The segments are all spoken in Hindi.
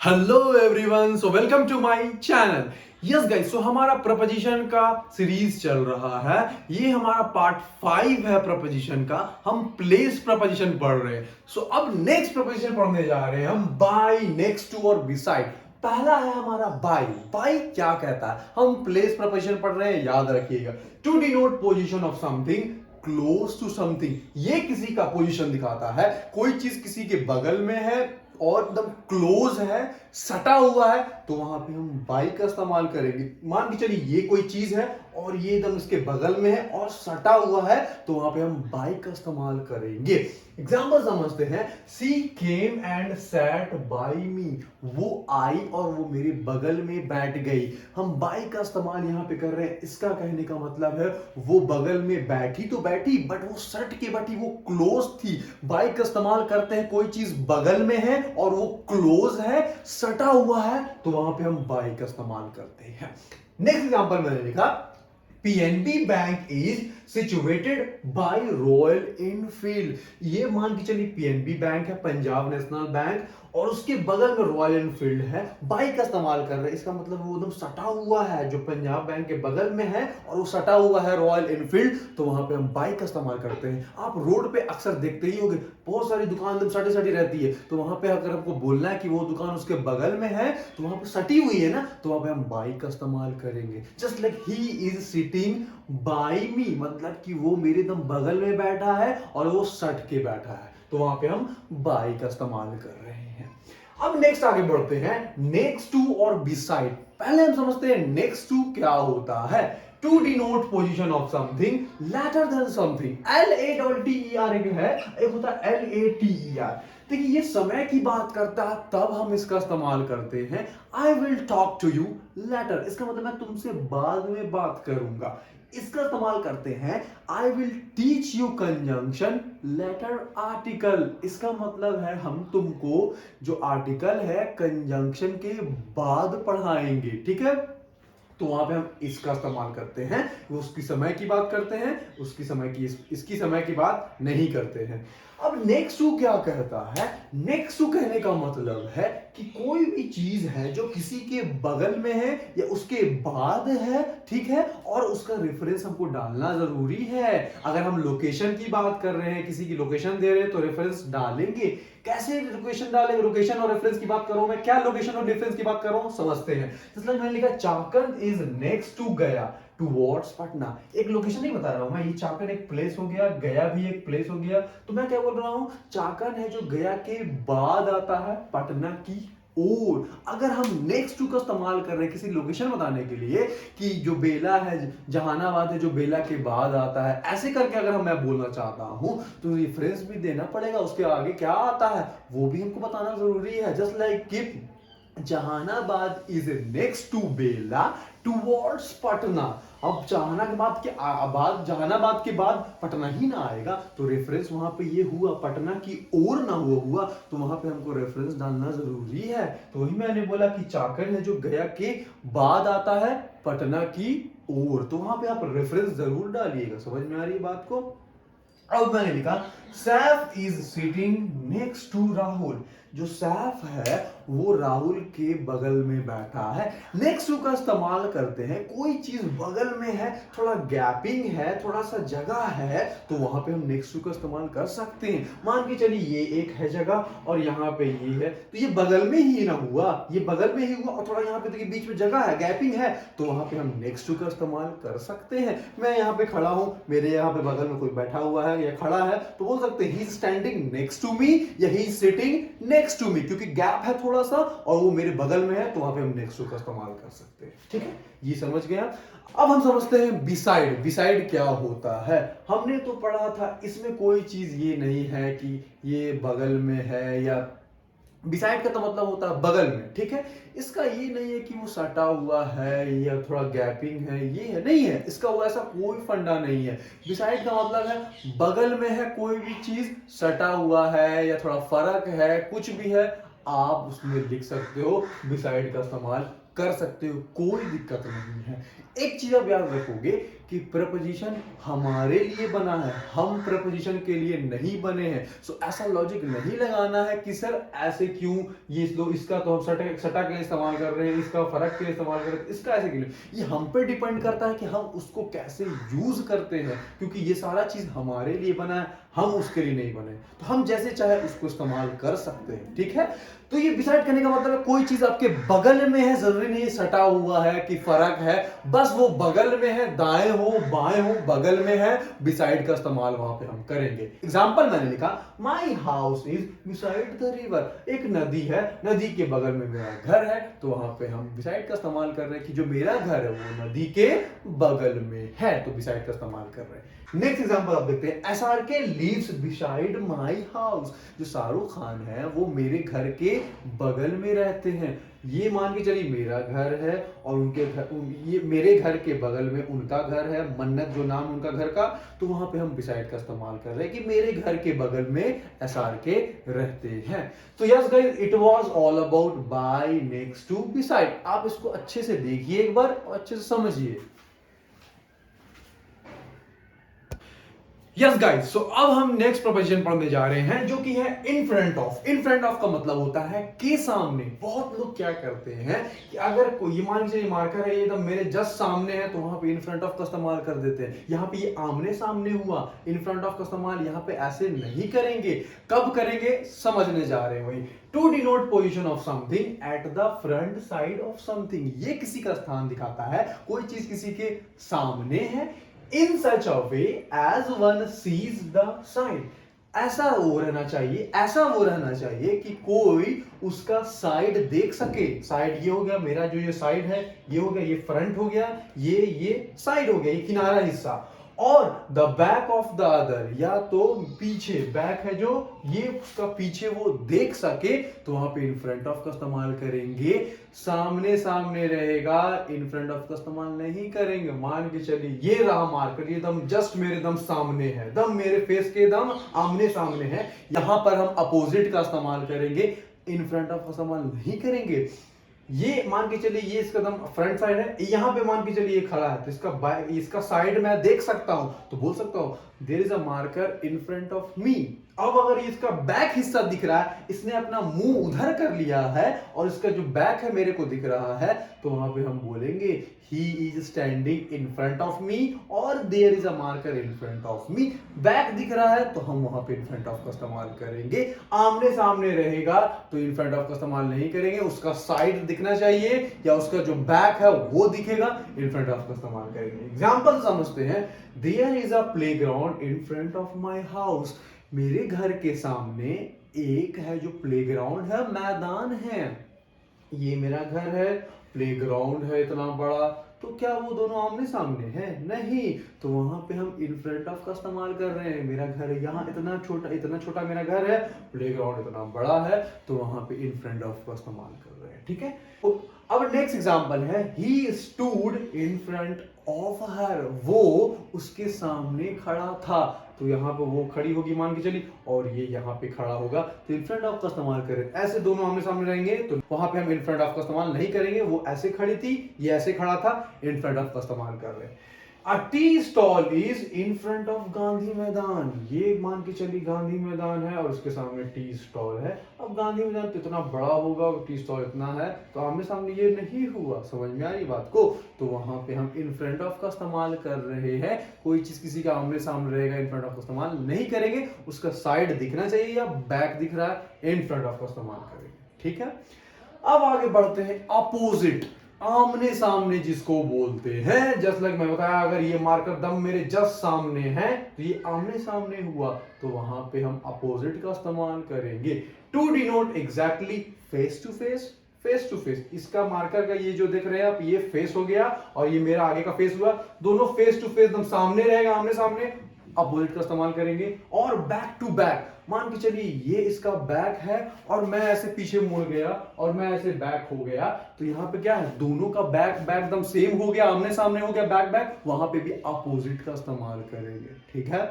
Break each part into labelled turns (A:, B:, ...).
A: Hello everyone, so welcome to my channel. Yes guys, so हमारा प्रपोजिशन का सीरीज चल रहा है। ये हमारा पार्ट 5 है प्रपोजिशन का। हम प्लेस प्रपोजिशन पढ़ रहे हैं। सो अब नेक्स्ट प्रपोजिशन पढ़ने जा रहे हैं हम, बाय, नेक्स्ट टू और बिसाइड। पहला है हमारा बाय। बाय क्या कहता है? हम प्लेस प्रपोजिशन पढ़ रहे हैं, याद रखिएगा। To denote position of something close to something. ये किसी का पोजीशन दिखाता है। कोई चीज किसी के बगल में है और एकदम क्लोज है, सटा हुआ है, तो वहां पे हम बाई का इस्तेमाल करेंगे। मान के चलिए ये कोई चीज है और ये एकदम इसके बगल में है और सटा हुआ है, तो वहां पे हम बाई का इस्तेमाल करेंगे। एग्जाम्पल समझते हैं। सी केम एंड सैट बाई मी। वो आई और वो मेरे बगल में बैठ गई। हम बाई का इस्तेमाल यहां पे कर रहे हैं। इसका कहने का मतलब है वो बगल में बैठी तो बैठी, बट वो सट के बैठी, वो क्लोज थी। बाई का इस्तेमाल करते हैं कोई चीज बगल में है और वो क्लोज है, सटा हुआ है, तो वहां पे हम बाई का इस्तेमाल करते हैं। नेक्स्ट एग्जांपल मैंने लिखा, PNB bank is situated by Royal Enfield. ये मान के चलिए पीएनबी बैंक है, पंजाब नेशनल बैंक, और उसके बगल में रॉयल एनफील्ड है। बाई का इस्तेमाल कर रहे हैं। इसका मतलब वो एकदम सटा हुआ है, जो पंजाब बैंक के बगल में है और वो सटा हुआ है रॉयल एनफील्ड, तो वहां पे हम बाई का इस्तेमाल करते हैं। आप रोड पे अक्सर देखते ही होंगे, बहुत सारी दुकान एकदम सटी सटी रहती है, तो वहां पे अगर आपको बोलना है कि वो दुकान उसके बगल में है, तो वहां पे सटी हुई है ना, तो वहां पे हम बाई का इस्तेमाल करेंगे। Just like he is sitting by me, मतलब कि वो मेरे एकदम बगल में बैठा है और वो सट के बैठा है, तो वहां पे हम बाई का इस्तेमाल कर रहे हैं। अब नेक्स्ट आगे बढ़ते हैं, नेक्स्ट टू और बिसाइड। पहले हम समझते हैं नेक्स्ट टू क्या होता है। To denote position of something latter than something. LATTER एक है, एक होता है LATER। देखिए ये समय की बात करता है, तब हम इसका इस्तेमाल करते हैं। I will talk to you later, इसका मतलब मैं तुमसे बाद में बात करूंगा। इसका इस्तेमाल करते हैं I will teach you conjunction later article. इसका मतलब है हम तुमको जो आर्टिकल है कंजंक्शन के बाद पढ़ाएंगे, ठीक है। तो वहां पे हम इसका इस्तेमाल करते हैं। वो उसकी समय की बात करते हैं, उसकी समय की इसकी समय की बात नहीं करते हैं। अब नेक्स्ट टू क्या कहता है? नेक्स्ट टू कहने का मतलब है कि कोई भी चीज है जो किसी के बगल में है या उसके बाद है, ठीक है, और उसका रेफरेंस हमको डालना जरूरी है। अगर हम लोकेशन की बात कर रहे हैं, किसी की लोकेशन दे रहे हैं, तो रेफरेंस डालेंगे। कैसे लोकेशन डालेंगे? लोकेशन और रेफरेंस की बात कर रहा हूं मैं, क्या लोकेशन और रेफरेंस की बात कर रहा हूं समझते हैं। इसलिए मैंने लिखा चाकन इज नेक्स्ट टू गया टुवर्ड्स पटना। एक लोकेशन नहीं बता रहा हूं मैं, ये चाकन एक प्लेस हो गया, गया भी एक प्लेस हो गया, तो मैं क्या बोल रहा हूं, चाकन है जो गया के बाद आता है पटना की ओर। अगर हम नेक्स्ट टू का इस्तेमाल कर रहे हैं किसी लोकेशन बताने के लिए, कि जो बेला है, जहानाबाद है जो बेला के बाद आता है, ऐसे करके अगर मैं बोलना चाहता हूं, तो रेफरेंस भी देना पड़ेगा। उसके आगे क्या आता है वो भी हमको बताना जरूरी है। जस्ट लाइक कि Jehanabad is next to Bela towards Patna. अब जहानाबाद के बाद पटना ही ना आएगा, तो रेफरेंस वहां पे ये हुआ, पटना की ओर ना हुआ, तो वहां पे हमको रेफरेंस डालना जरूरी है। तो वही मैंने बोला कि चाकन है जो गया के बाद आता है पटना की ओर, तो वहां पे आप रेफरेंस जरूर डालिएगा। समझ में आ रही है बात को? अब मैंने लिखा Saif is sitting next to Rahul. जो सैफ है वो राहुल के बगल में बैठा है। नेक्स्ट टू का इस्तेमाल करते हैं कोई चीज बगल में है, थोड़ा गैपिंग है, थोड़ा सा जगह है, तो वहां पे हम नेक्स्ट टू का इस्तेमाल कर सकते हैं। मान के चलिए ये एक है जगह और यहाँ पे ये है, तो ये बगल में ही ना हुआ, ये बगल में ही हुआ, और थोड़ा यहाँ पे देखिए बीच में जगह है, गैपिंग है, तो वहां पे हम नेक्स्ट टू का इस्तेमाल कर सकते हैं। मैं यहाँ पे खड़ा हूं, मेरे यहाँ पे बगल में कोई बैठा हुआ है या खड़ा है, तो बोल सकते हैं he is standing next to me या he is sitting next to me, क्योंकि गैप है थोड़ा सा और वो मेरे बगल में है, तो वहां पे हम नेक्स्ट टू का इस्तेमाल कर सकते हैं। ठीक है, ये समझ गया। अब हम समझते हैं बिसाइड। बिसाइड क्या होता है? हमने तो पढ़ा था इसमें कोई चीज ये नहीं है कि ये बगल में है, या बिसाइड का तो मतलब होता है बगल में, ठीक है। इसका ये नहीं है कि वो सटा हुआ है या थोड़ा गैपिंग है, ये है नहीं है, इसका वो ऐसा कोई फंडा नहीं है। बिसाइड का मतलब है बगल में है कोई भी चीज, सटा हुआ है या थोड़ा फर्क है, कुछ भी है, आप उसमें लिख सकते हो, बिसाइड का इस्तेमाल कर सकते हो, कोई दिक्कत नहीं है। एक चीज आप याद रखोगे कि प्रपोजिशन हमारे लिए बना है, हम प्रपोजिशन के लिए नहीं बने हैं। सो ऐसा लॉजिक नहीं लगाना है कि सर ऐसे क्यों, ये लोग इसका तो हम सटा के लिए इस्तेमाल कर रहे हैं, इसका फर्क के लिए इस्तेमाल कर रहे हैं, इसका ऐसे के लिए। ये हम पे डिपेंड करता है कि हम उसको कैसे यूज करते हैं, क्योंकि ये सारा चीज हमारे लिए बना है, हम उसके लिए नहीं बने। तो हम जैसे चाहे उसको इस्तेमाल कर सकते हैं, ठीक है। तो ये डिसाइड करने का मतलब है कोई चीज आपके बगल में है, जरूरी नहीं सटा हुआ है कि फर्क है, बस वो बगल में है, दाएं हो बाएं हो बगल में है, बिसाइड का इस्तेमाल वहां पे हम करेंगे। एग्जांपल मैंने लिखा, my house is beside the river. एक नदी है, नदी के बगल में मेरा घर है, तो वहां पे हम बिसाइड का इस्तेमाल कर रहे हैं कि जो मेरा घर है वो नदी के बगल में है, तो बिसाइड का इस्तेमाल कर रहे हैं। नेक्स्ट एग्जांपल आप देखते हैं, SRK lives beside my house. जो शाहरुख खान है वो मेरे घर के बगल में रहते हैं। ये मान के चलिए मेरा घर है और उनके घर, ये मेरे घर के बगल में उनका घर है, मन्नत जो नाम उनका घर का, तो वहां पे हम बिसाइड का इस्तेमाल कर रहे हैं कि मेरे घर के बगल में SRK रहते हैं। तो yes guys, it was all about by, next to, beside. आप इसको अच्छे से देखिए एक बार और अच्छे से समझिए। यस गाइस, सो अब हम नेक्स्ट प्रोपोजिशन पढ़ने जा रहे हैं जो कि है इन front of. In front of का मतलब होता है के सामने। बहुत लोग क्या करते हैं कि अगर कोई मान लीजिए मार्कर है, ये एकदम मेरे जस्ट सामने है, तो वहां पे इन फ्रंट ऑफ का इस्तेमाल कर देते हैं। यहाँ पे ये आमने सामने हुआ, इन फ्रंट ऑफ का इस्तेमाल यहाँ पे ऐसे नहीं करेंगे। कब करेंगे समझने जा रहे हैं वही। To denote position of something at the front side of something. ये किसी का स्थान दिखाता है, कोई चीज किसी के सामने है। In such a way as one sees the side। ऐसा वो रहना चाहिए, ऐसा वो रहना चाहिए कि कोई उसका साइड देख सके। साइड ये हो गया मेरा, जो ये साइड है ये हो गया, ये फ्रंट हो गया, ये साइड हो गया, ये किनारा हिस्सा। और the back of the other, या तो पीछे, बैक है जो, ये उसका पीछे वो देख सके, तो वहां पे इन फ्रंट ऑफ का इस्तेमाल करेंगे। सामने सामने रहेगा, इन फ्रंट ऑफ का इस्तेमाल नहीं करेंगे। मान के चलिए ये रहा मार्कर, ये दम जस्ट मेरे दम सामने है, दम मेरे फेस के दम आमने सामने है, यहां पर हम अपोजिट का इस्तेमाल करेंगे, इन फ्रंट ऑफ का इस्तेमाल नहीं करेंगे। ये मान के चलिए ये इसका दम फ्रंट साइड है, यहां पे मान के चलिए ये खड़ा है, तो इसका साइड मैं देख सकता हूं, तो बोल सकता हूं there is a marker in front of me. अब अगर इसका बैक हिस्सा दिख रहा है, इसने अपना मुंह उधर कर लिया है और इसका जो बैक है मेरे को दिख रहा है, तो वहां पे हम बोलेंगे he is standing in front of me, और there is a marker in front of me. Back दिख रहा है तो हम वहां पे इन फ्रंट ऑफ का इस्तेमाल करेंगे। आमने सामने रहेगा तो इन फ्रंट ऑफ का इस्तेमाल नहीं करेंगे, उसका साइड दिखना चाहिए या उसका जो बैक है वो दिखेगा, इन फ्रंट ऑफ का इस्तेमाल करेंगे। एग्जांपल समझते हैं, there is a playground in front of my house. मेरे घर के सामने एक है जो प्लेग्राउंड है, मैदान है। ये मेरा घर है, प्लेग्राउंड है इतना बड़ा, तो क्या वो दोनों आमने सामने हैं? नहीं। तो वहां पे हम इन फ्रंट ऑफ का इस्तेमाल कर रहे हैं। मेरा घर यहाँ इतना छोटा मेरा घर है, प्लेग्राउंड इतना बड़ा है, तो वहां पे इन फ्रंट ऑफ का इस्तेमाल कर रहे हैं, ठीक है। अब नेक्स्ट एग्जांपल है, he stood in front of her. वो उसके सामने खड़ा था, तो यहाँ पे वो खड़ी होगी मान के चलिए, और ये यहाँ पे खड़ा होगा, तो इन फ्रंट ऑफ का इस्तेमाल करें। ऐसे दोनों आमने सामने रहेंगे तो वहां पे हम इन फ्रंट ऑफ का इस्तेमाल नहीं करेंगे। वो ऐसे खड़ी थी, ये ऐसे खड़ा था, इन फ्रंट ऑफ का इस्तेमाल कर रहे हैं। A tea stall is in front of Gandhi मैदान। ये मान के चलिए गांधी मैदान है और उसके सामने टी स्टॉल है। अब गांधी मैदान तो इतना बड़ा होगा, टी स्टॉल इतना है, तो आमने सामने ये नहीं हुआ। समझ में आ रही बात को? तो वहां पे हम इन फ्रंट ऑफ का इस्तेमाल कर रहे हैं। कोई चीज किसी का आमने सामने रहेगा, इन फ्रंट ऑफ का इस्तेमाल नहीं करेंगे। उसका साइड दिखना चाहिए या बैक दिख रहा है, इन फ्रंट ऑफ का इस्तेमाल करेंगे, ठीक है। अब आगे बढ़ते हैं, अपोजिट, आमने सामने जिसको बोलते हैं। जस्ट लाइक मैं बताया, अगर ये मार्कर दम मेरे जस्ट सामने है तो ये आमने सामने हुआ, तो वहां पे हम अपोजिट का इस्तेमाल करेंगे। To denote exactly face to face. Face to face, इसका मार्कर का ये जो देख रहे हैं आप, ये फेस हो गया और ये मेरा आगे का फेस हुआ, दोनों फेस टू फेस एकदम सामने रहेगा, आमने सामने, अपोजिट का इस्तेमाल करेंगे। और बैक टू बैक, मान के चलिए ये इसका बैक है और मैं ऐसे पीछे मुड़ गया और मैं ऐसे बैक हो गया, तो यहाँ पे क्या है, दोनों का बैक एकदम सेम हो गया, आमने सामने हो गया, बैक बैक, वहां पे भी अपोजिट का इस्तेमाल करेंगे, ठीक है।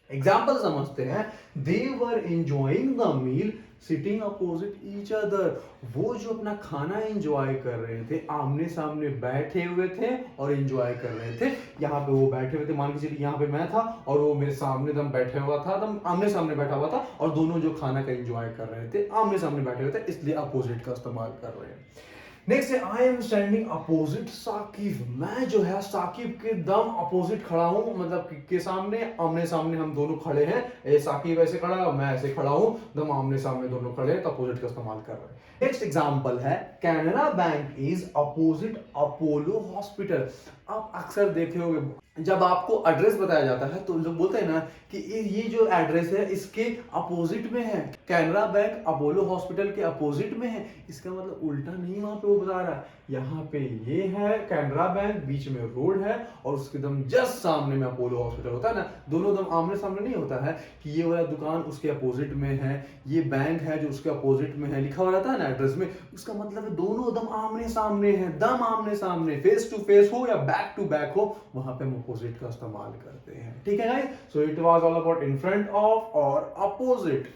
A: एग्जाम्पल समझते हैं, they were enjoying the meal sitting opposite each other. वो जो अपना खाना एंजॉय कर रहे थे, आमने सामने बैठे हुए थे और एंजॉय कर रहे थे। यहाँ पे वो बैठे हुए थे, मान के चलिए यहाँ पे मैं था और वो मेरे सामने दम बैठे हुआ था, दम आमने सामने बैठा हुआ था, और दोनों जो खाना का एंजॉय कर रहे थे आमने सामने बैठे हुए थे, इसलिए अपोजिट का इस्तेमाल कर रहे हैं। नेक्स्ट है I am standing opposite Saqib. मैं जो है साकिब के दम अपोजिट खड़ा हूं, मतलब के सामने आमने सामने हम दोनों खड़े हैं। साकिब ऐसे खड़ा है, मैं ऐसे खड़ा हूं, दम आमने सामने दोनों खड़े हैं, तो अपोजिट का इस्तेमाल कर रहे हैं। नेक्स्ट एग्जांपल है Canara bank is opposite Apollo hospital. आप अक्सर देखे होंगे जब आपको एड्रेस बताया जाता है तो लोग बोलते हैं ना कि ये जो एड्रेस है इसके अपोजिट में है, कैनरा बैंक अपोलो हॉस्पिटल के अपोजिट में है। इसका मतलब उल्टा नहीं वहां पे वो बता रहा है, यहाँ पे ये है कैनरा बैंक, बीच में रोड है और उसके दम जस्ट सामने में अपोलो हॉस्पिटल होता है ना, दोनों दम आमने सामने नहीं होता है कि ये वाला दुकान उसके अपोजिट में है, ये बैंक है जो उसके अपोजिट में है, लिखा हुआ रहता है ना एड्रेस में। उसका मतलब है दोनों दम आमने सामने है, दम आमने सामने, फेस टू फेस हो या बैक टू बैक हो, वहां पे हम अपोजिट का इस्तेमाल करते हैं। ठीक है guys, so it was all about in front of और अपोजिट।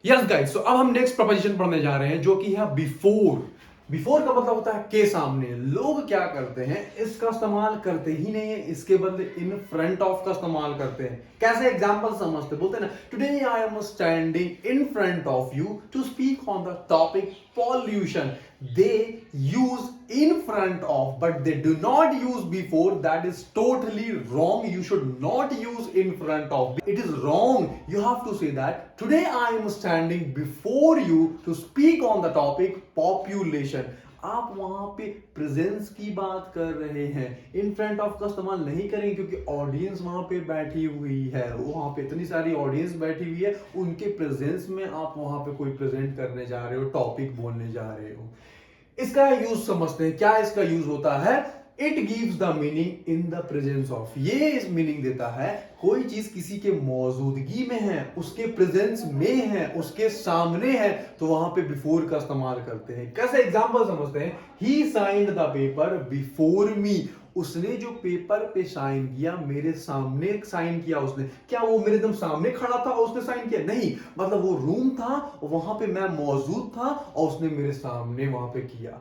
A: यस गाइस, सो अब हम नेक्स्ट प्रोपोजिशन पढ़ने जा रहे हैं जो कि है बिफोर। बिफोर का मतलब होता है के सामने। लोग क्या करते हैं, इसका इस्तेमाल करते ही नहीं है, इसके बदले इन फ्रंट ऑफ का इस्तेमाल करते हैं। कैसे एग्जांपल समझते, बोलते हैं ना today I am standing in front of you to speak on the topic pollution. They use in front of but they do not use before. That is totally wrong. You should not use in front of. It is wrong. You have to say that today I am standing before you to speak on the topic population. आप वहां पे प्रेजेंस की बात कर रहे हैं, इन फ्रंट ऑफ का इस्तेमाल नहीं करेंगे क्योंकि ऑडियंस वहां पे बैठी हुई है, वहां पे इतनी सारी ऑडियंस बैठी हुई है, उनके प्रेजेंस में आप वहां पे कोई प्रेजेंट करने जा रहे हो, टॉपिक बोलने जा रहे हो। इसका यूज समझते हैं, क्या इसका यूज होता है। It gives the meaning in the presence of. ये इस मीनिंग देता है कोई चीज किसी के मौजूदगी में है, उसके प्रेजेंस में है, उसके सामने है, तो वहां पे बिफोर का इस्तेमाल करते हैं। कैसे एग्जांपल समझते हैं, he signed the paper before me. उसने जो पेपर पे साइन किया मेरे सामने साइन किया उसने। क्या वो मेरे एकदम सामने खड़ा था और उसने साइन किया? नहीं, मतलब वो रूम था, वहां पे मैं मौजूद था और उसने मेरे सामने वहां पे किया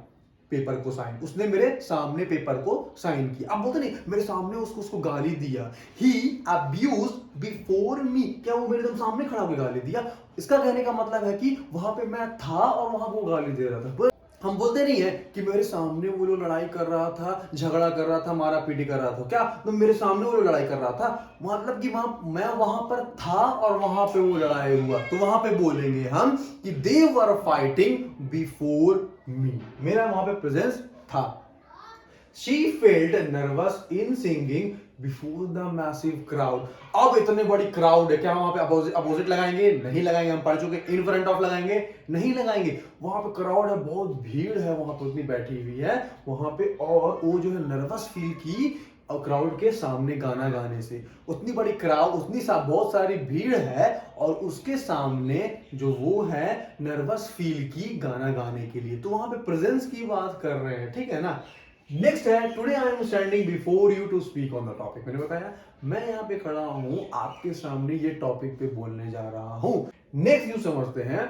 A: पेपर को साइन, उसने मेरे सामने पेपर को साइन किया। अब बोलते नहीं मेरे सामने उसको गाली दिया, ही अब्यूज्ड बिफोर मी। क्या वो मेरे एकदम सामने खड़ा होकर गाली दिया? इसका कहने का मतलब है कि वहां पे मैं था और वहां वो गाली दे रहा था। हम बोलते नहीं है कि मेरे सामने वो लोग लड़ाई कर रहा था, झगड़ा कर रहा था, मारा पीटी कर रहा था। क्या तो मेरे सामने वो लोग लड़ाई कर रहा था, मतलब कि मैं वहां पर था और वहां पे वो लड़ाई हुआ, तो वहां पे बोलेंगे हम कि दे वर फाइटिंग बिफोर मी। मेरा वहां पे प्रेजेंस था। She felt nervous in singing before the massive crowd. अब इतने बड़ी क्राउड है, क्या वहां पे अपोजिट लगाएंगे? नहीं लगाएंगे, हम पढ़ चुके। इन फ्रंट ऑफ लगाएंगे? नहीं लगाएंगे। वहां पे क्राउड है, बहुत भीड़ है, वहां पे उतनी बैठी हुई है वहां पे, और वो जो है नर्वस फील की और क्राउड के सामने गाना गाने से। उतनी बड़ी क्राउड, उतनी बहुत सारी भीड़ है और उसके सामने जो वो है नर्वस फील की गाना गाने के लिए, तो वहां पे प्रेजेंस की बात कर रहे हैं। ठीक है ना। नेक्स्ट है today I am standing before you to speak on the topic. मैंने बताया मैं यहाँ पे खड़ा हूं आपके सामने ये टॉपिक पे बोलने जा रहा हूं। नेक्स्ट यूज समझते हैं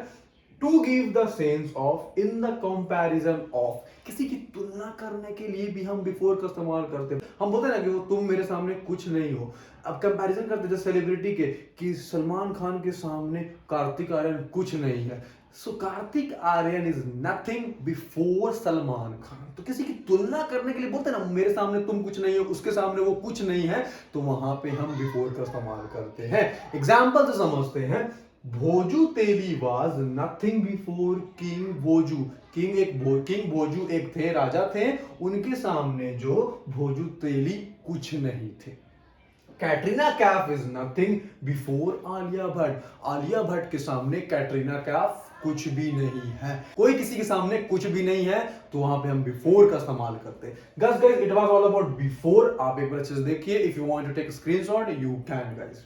A: to give the sense of in the comparison of. किसी की तुलना करने के लिए भी हम बिफोर का इस्तेमाल करते हैं। हम बोलते हैं ना कि वो तुम मेरे सामने कुछ नहीं हो। अब कंपैरिजन करते हैं सेलिब्रिटी के कि सलमान खान के सामने कार्तिक आर्यन कुछ नहीं है, so Kartik Aryan is nothing before Salman Khan. तो किसी की तुलना करने के लिए बोलते हैं ना मेरे सामने तुम कुछ नहीं हो, उसके सामने वो कुछ नहीं है, तो वहां पे हम बिफोर का इस्तेमाल करते हैं। एग्जाम्पल से समझते हैं, Bhoju Teli was nothing before king Bhoju. King Bhoju एक थे, राजा थे, उनके सामने जो भोजू तेली कुछ नहीं थे। Katrina Kaif is nothing before Alia Bhatt. Alia Bhatt के सामने कैटरीना कैफ कुछ भी नहीं है। कोई किसी के सामने कुछ भी नहीं है, तो वहां पे हम बिफोर का इस्तेमाल करते हैं। Guys it was all about before. आप एक बार अच्छे से देखिए। If you want to take screenshot you can guys.